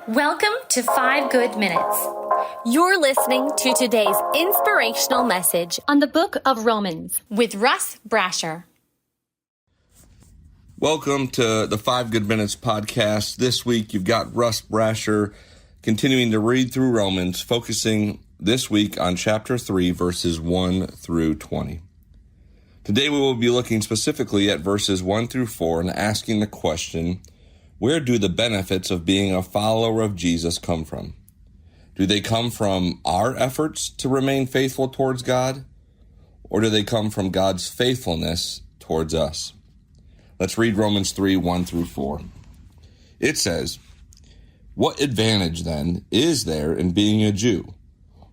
Welcome to 5 Good Minutes. You're listening to today's inspirational message on the book of Romans with Russ Brasher. Welcome to the 5 Good Minutes podcast. This week you've got Russ Brasher continuing to read through Romans, focusing this week on chapter 3, verses 1 through 20. Today we will be looking specifically at verses 1 through 4 and asking the question, where do the benefits of being a follower of Jesus come from? Do they come from our efforts to remain faithful towards God, or do they come from God's faithfulness towards us? Let's read Romans 3, 1 through 4. It says, "What advantage, then, is there in being a Jew?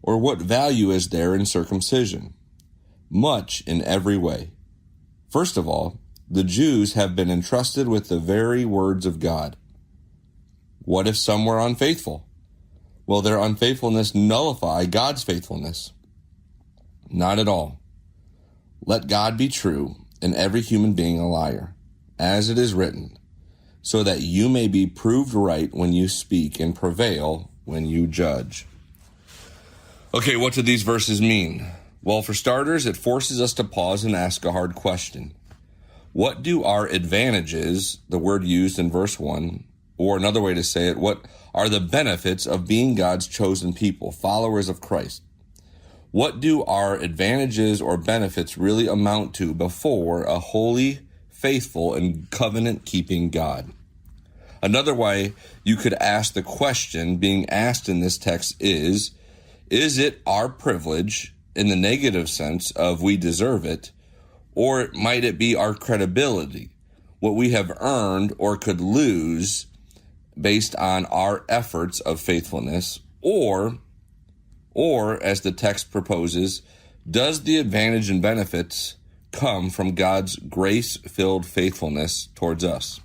Or what value is there in circumcision? Much in every way. First of all, the Jews have been entrusted with the very words of God. What if some were unfaithful? Will their unfaithfulness nullify God's faithfulness? Not at all. Let God be true and every human being a liar, as it is written, so that you may be proved right when you speak and prevail when you judge." Okay, what do these verses mean? Well, for starters, it forces us to pause and ask a hard question. What do our advantages, the word used in verse 1, or another way to say it, what are the benefits of being God's chosen people, followers of Christ? What do our advantages or benefits really amount to before a holy, faithful, and covenant-keeping God? Another way you could ask the question being asked in this text is it our privilege in the negative sense of we deserve it, or might it be our credibility, what we have earned or could lose based on our efforts of faithfulness, or as the text proposes, does the advantage and benefits come from God's grace-filled faithfulness towards us?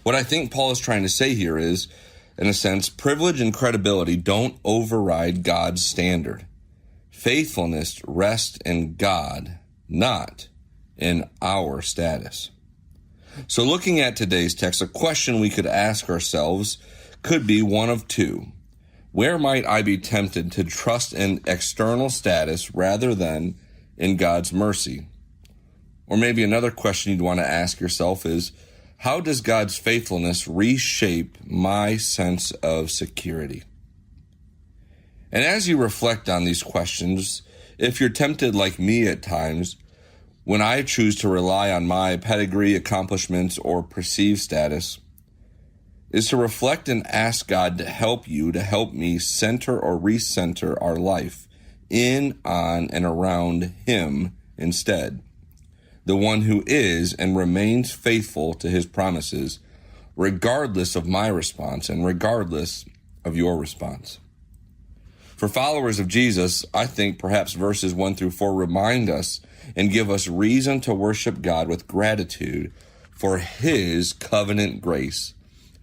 What I think Paul is trying to say here is, in a sense, privilege and credibility don't override God's standard. Faithfulness rests in God, not in our status. So looking at today's text, a question we could ask ourselves could be one of two. Where might I be tempted to trust in external status rather than in God's mercy? Or maybe another question you'd want to ask yourself is, how does God's faithfulness reshape my sense of security? And as you reflect on these questions, if you're tempted like me at times, when I choose to rely on my pedigree, accomplishments, or perceived status, is to reflect and ask God to help me center or recenter our life in, on, and around Him instead, the one who is and remains faithful to His promises, regardless of my response and regardless of your response. For followers of Jesus, I think perhaps verses 1 through 4 remind us and give us reason to worship God with gratitude for His covenant grace,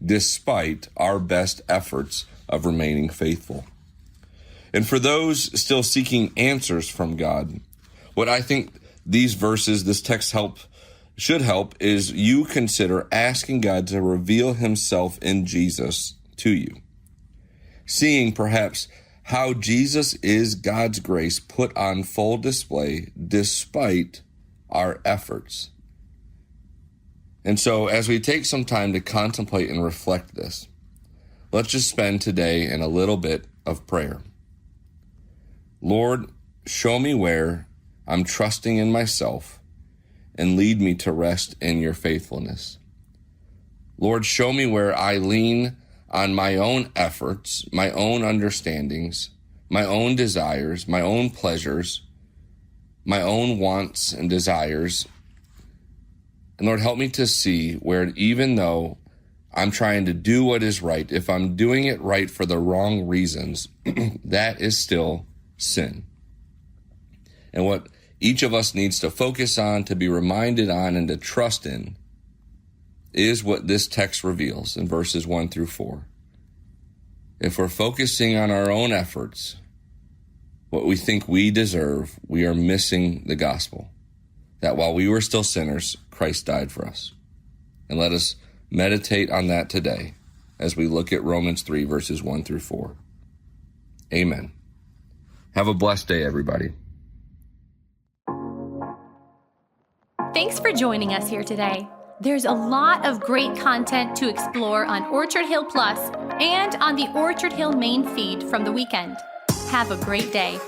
despite our best efforts of remaining faithful. And for those still seeking answers from God, what I think these verses, this text should help is you consider asking God to reveal Himself in Jesus to you. Seeing perhaps how Jesus is God's grace put on full display despite our efforts. And so as we take some time to contemplate and reflect this, let's just spend today in a little bit of prayer. Lord, show me where I'm trusting in myself and lead me to rest in your faithfulness. Lord, show me where I lean on my own efforts, my own understandings, my own desires, my own pleasures, my own wants and desires. And Lord, help me to see where even though I'm trying to do what is right, if I'm doing it right for the wrong reasons, that is still sin. And what each of us needs to focus on, to be reminded on, and to trust in is what this text reveals in verses 1 through 4. If we're focusing on our own efforts, what we think we deserve, we are missing the gospel, that while we were still sinners, Christ died for us. And let us meditate on that today as we look at Romans 3, verses 1 through 4. Amen. Have a blessed day, everybody. Thanks for joining us here today. There's a lot of great content to explore on Orchard Hill Plus and on the Orchard Hill main feed from the weekend. Have a great day.